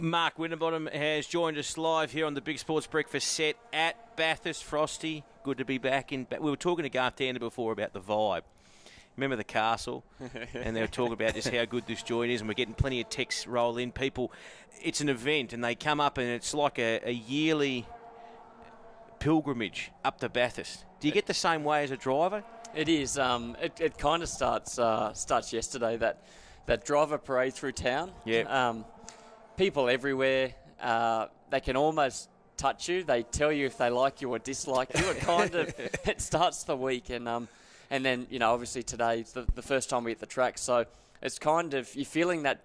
Mark Winterbottom has joined us live here on the Big Sports Breakfast set at Bathurst. Frosty, good to be back in. We were talking to Garth Tander before about the vibe. Remember the castle? And they were talking about just how good this joint is, and we're getting plenty of texts roll in. People, it's an event, and they come up, and it's like a yearly pilgrimage up to Bathurst. Do you get the same way as a driver? It is. It kind of starts yesterday, that driver parade through town. Yeah. People everywhere. They can almost touch you. They tell you if they like you or dislike you. It starts the week, and then obviously today's the first time we hit the track, so it's kind of you're feeling that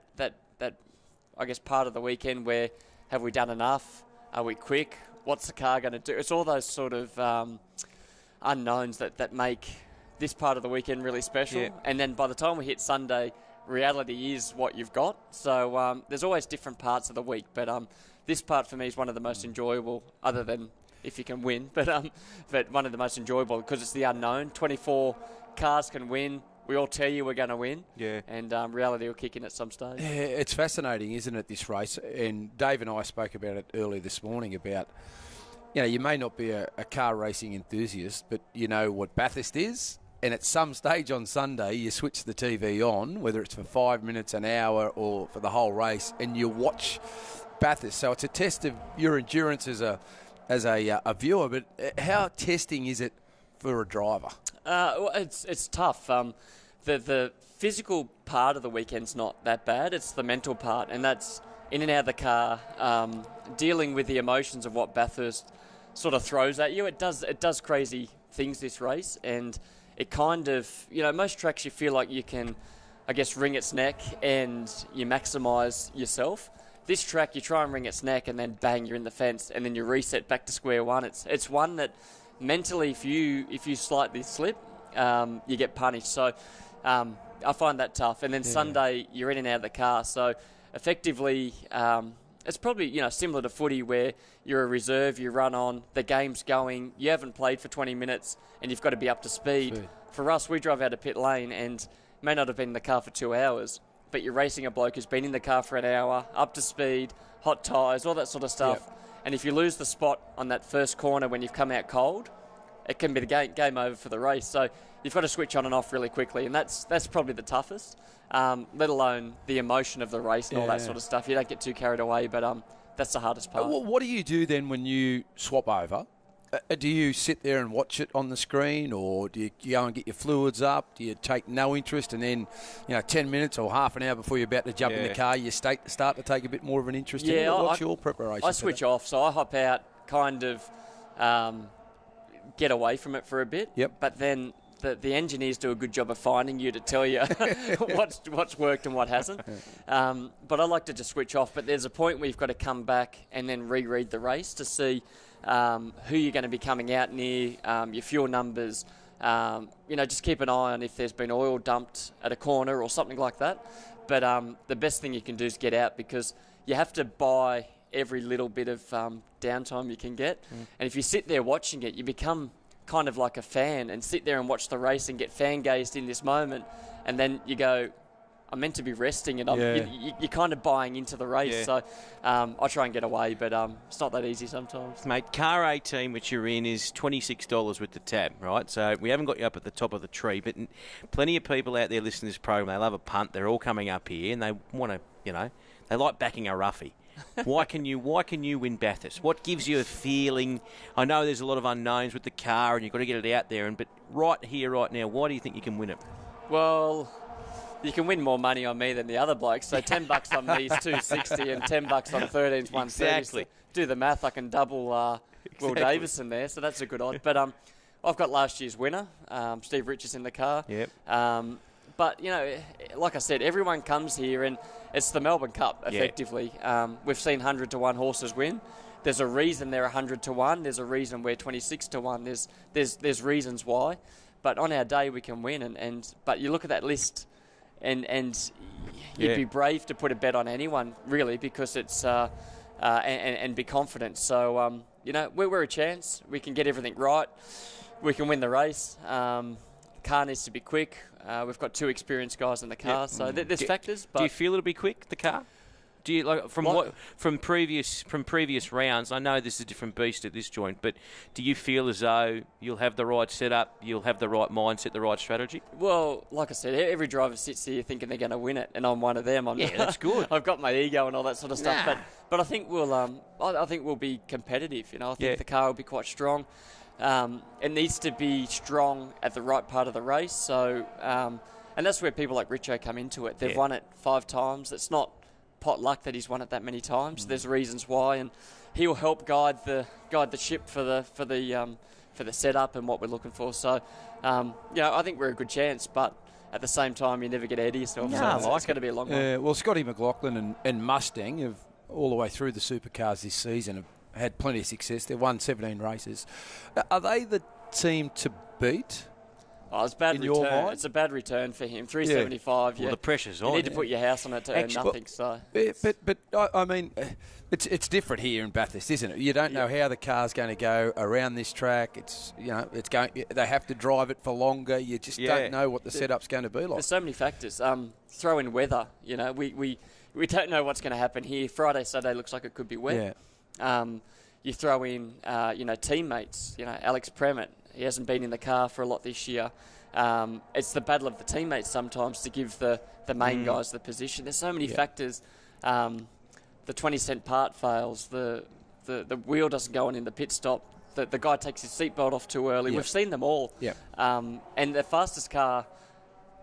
I guess part of the weekend where have we done enough? Are we quick? What's the car going to do? It's all those sort of unknowns that make this part of the weekend really special. Yeah. And then by the time we hit Sunday, reality is what you've got. So there's always different parts of the week, but this part for me is one of the most enjoyable, other than if you can win, but one of the most enjoyable because it's the unknown. 24 cars can win. We all tell you we're going to win. Yeah. And reality will kick in at some stage. Yeah, it's fascinating, isn't it, this race? And Dave and I spoke about it early this morning about, you may not be a car racing enthusiast, but you know what Bathurst is. And at some stage on Sunday, you switch the TV on, whether it's for 5 minutes, an hour, or for the whole race, and you watch Bathurst. So it's a test of your endurance as a viewer. But how testing is it for a driver? Well, it's tough. The physical part of the weekend's not that bad. It's the mental part, and that's in and out of the car, dealing with the emotions of what Bathurst sort of throws at you. It does crazy things, this race, and it kind of, most tracks you feel like you can, I guess, wring its neck and you maximise yourself. This track, you try and wring its neck and then bang, you're in the fence, and then you reset back to square one. It's one that mentally, if you slightly slip, you get punished. So I find that tough. And then Sunday, you're in and out of the car. So effectively, it's probably similar to footy where you're a reserve, you run on, the game's going, you haven't played for 20 minutes, and you've got to be up to speed. For us, we drove out of pit lane and may not have been in the car for 2 hours, but you're racing a bloke who's been in the car for an hour, up to speed, hot tyres, all that sort of stuff. Yep. And if you lose the spot on that first corner when you've come out cold, it can be the game over for the race. So you've got to switch on and off really quickly, and that's probably the toughest, let alone the emotion of the race and all that sort of stuff. You don't get too carried away, but that's the hardest part. What do you do then when you swap over? Do you sit there and watch it on the screen, or do you go and get your fluids up? Do you take no interest and then, 10 minutes or half an hour before you're about to jump in the car, you start to take a bit more of an interest in it? What's your preparation? I switch off, so I hop out, kind of get away from it for a bit. Yep. But then the engineers do a good job of finding you to tell you what's worked and what hasn't. But I like to just switch off. But there's a point where you've got to come back and then reread the race to see who you're going to be coming out near, your fuel numbers. Just keep an eye on if there's been oil dumped at a corner or something like that. But the best thing you can do is get out, because you have to buy every little bit of downtime you can get. And if you sit there watching it, you become kind of like a fan and sit there and watch the race and get fan-gazed in this moment, and then you go, I'm meant to be resting, and you're kind of buying into the race. So I try and get away, but it's not that easy sometimes. Mate, car 18, which you're in, is $26 with the tab, right? So we haven't got you up at the top of the tree, but plenty of people out there listening to this program, they love a punt. They're all coming up here, and they want to, they like backing a roughie. Why can you win Bathurst? What gives you a feeling? I know there's a lot of unknowns with the car, and you've got to get it out there. But right here, right now, why do you think you can win it? Well, you can win more money on me than the other blokes. So $10 on me is $260, and $10 on 13 is $130. Exactly. So do the math. I can double Will Davison there, so that's a good odd. But I've got last year's winner, Steve Richards, in the car. Yep. But, like I said, everyone comes here, and it's the Melbourne Cup, effectively. We've seen 100-1 horses win. There's a reason they're 100-1. There's a reason we're 26-1. There's reasons why. But on our day, we can win. But you look at that list, and you'd be brave to put a bet on anyone, really, because it's and be confident. So, we're a chance. We can get everything right. We can win the race. Car needs to be quick. We've got two experienced guys in the car, so there's factors. But do you feel it'll be quick, the car? Do you from previous rounds? I know this is a different beast at this joint, but do you feel as though you'll have the right setup, you'll have the right mindset, the right strategy? Well, like I said, every driver sits here thinking they're going to win it, and I'm one of them. That's good. I've got my ego and all that sort of stuff, but I think we'll be competitive. I think the car will be quite strong. It needs to be strong at the right part of the race. So, and that's where people like Richo come into it. They've won it 5 times. It's not pot luck that he's won it that many times. There's reasons why, and he will help guide the ship for the setup and what we're looking for. So, I think we're a good chance, but at the same time, you never get ahead of yourself. So it's going to be a long one. Well, Scotty McLaughlin and Mustang have all the way through the supercars this season have had plenty of success. They've won 17 races. Are they the team to beat? Oh, it's a bad return. It's a bad return for him. 375. Well, the pressure's on. You need to put your house on it to earn nothing. But I mean, it's different here in Bathurst, isn't it? You don't know how the car's going to go around this track. It's they have to drive it for longer. You just don't know what the setup's going to be like. There's so many factors. Throw in weather. We don't know what's going to happen here. Friday, Saturday looks like it could be wet. You throw in teammates. Alex Premett. He hasn't been in the car for a lot this year. It's the battle of the teammates sometimes to give the main guys the position. There's so many factors. The 20-cent part fails. The wheel doesn't go on in the pit stop. The guy takes his seatbelt off too early. We've seen them all. And the fastest car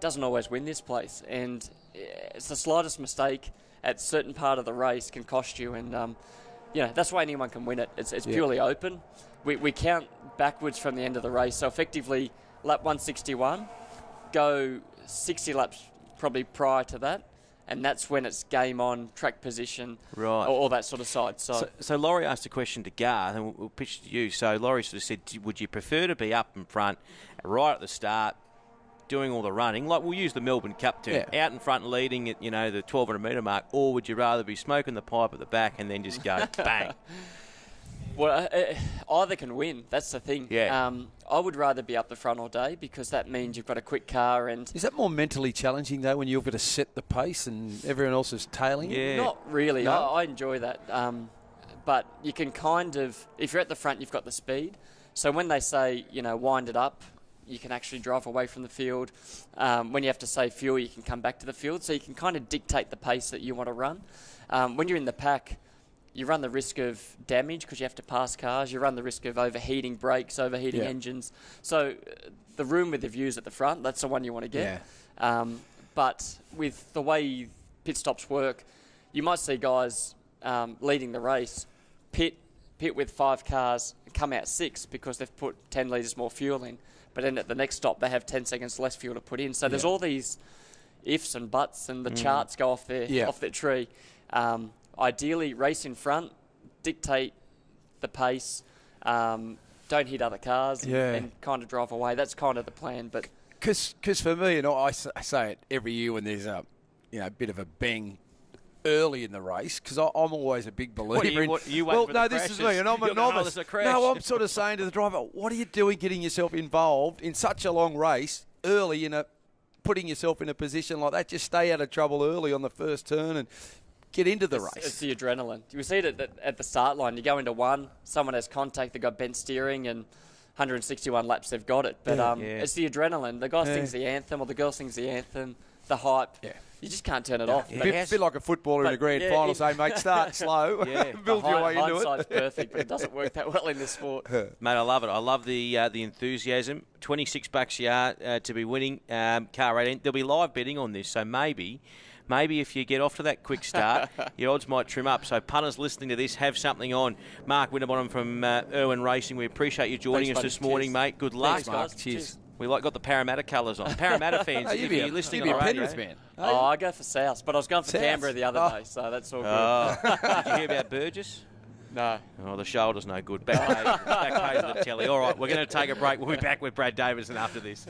doesn't always win this place. And it's the slightest mistake at a certain part of the race can cost you. And that's why anyone can win it. It's purely open. We count backwards from the end of the race. So effectively, lap 161, go 60 laps probably prior to that, and that's when it's game on, track position, all that sort of side. So Laurie asked a question to Garth, and we'll pitch to you. So Laurie sort of said, would you prefer to be up in front right at the start, doing all the running, like we'll use the Melbourne Cup term, out in front leading at the 1,200 metre mark, or would you rather be smoking the pipe at the back and then just go bang? Well, either can win. That's the thing. I would rather be up the front all day because that means you've got a quick car. And is that more mentally challenging though when you've got to set the pace and everyone else is tailing you? Not really. No? I enjoy that. But you can kind of, if you're at the front, you've got the speed. So when they say wind it up, you can actually drive away from the field. When you have to save fuel, you can come back to the field. So you can kind of dictate the pace that you want to run. When you're in the pack, you run the risk of damage because you have to pass cars. You run the risk of overheating brakes, overheating engines. So the room with the views at the front, that's the one you want to get. But with the way pit stops work, you might see guys leading the race, pit with 5 cars, come out 6 because they've put 10 litres more fuel in. But then at the next stop, they have 10 seconds less fuel to put in. So there's all these ifs and buts, and the charts go off their tree. Ideally, race in front, dictate the pace, don't hit other cars, and kind of drive away. That's kind of the plan. But because for me, I say it every year when there's a bit of a bang early in the race, because I'm always a big believer this is me, and I'm a novice. No, I'm sort of saying to the driver, what are you doing getting yourself involved in such a long race early putting yourself in a position like that? Just stay out of trouble early on the first turn and get into the race. It's the adrenaline. You see it at the start line. You go into one, someone has contact, they've got bent steering, and 161 laps they've got it. But it's the adrenaline. The guy sings the anthem, or the girl sings the anthem, the hype. You just can't turn it off. A bit like a footballer in a grand final saying, mate, start slow, build your way into it. Hindsight's perfect, but it doesn't work that well in this sport. Mate, I love it. I love the enthusiasm. $26 yard to be winning car rating. There'll be live betting on this, so maybe if you get off to that quick start, your odds might trim up. So punters listening to this, have something on. Mark Winterbottom from Irwin Racing, we appreciate you joining us this morning, mate. Good luck. Thanks, Mark. Cheers. We got the Parramatta colours on. Parramatta fans, if you're listening on the radio. Penrith man. I go for South, but I was going for Canberra the other day, so that's all good. Did you hear about Burgess? No. Oh, the shoulder's no good. Back page of the telly. All right, we're going to take a break. We'll be back with Brad Davison after this.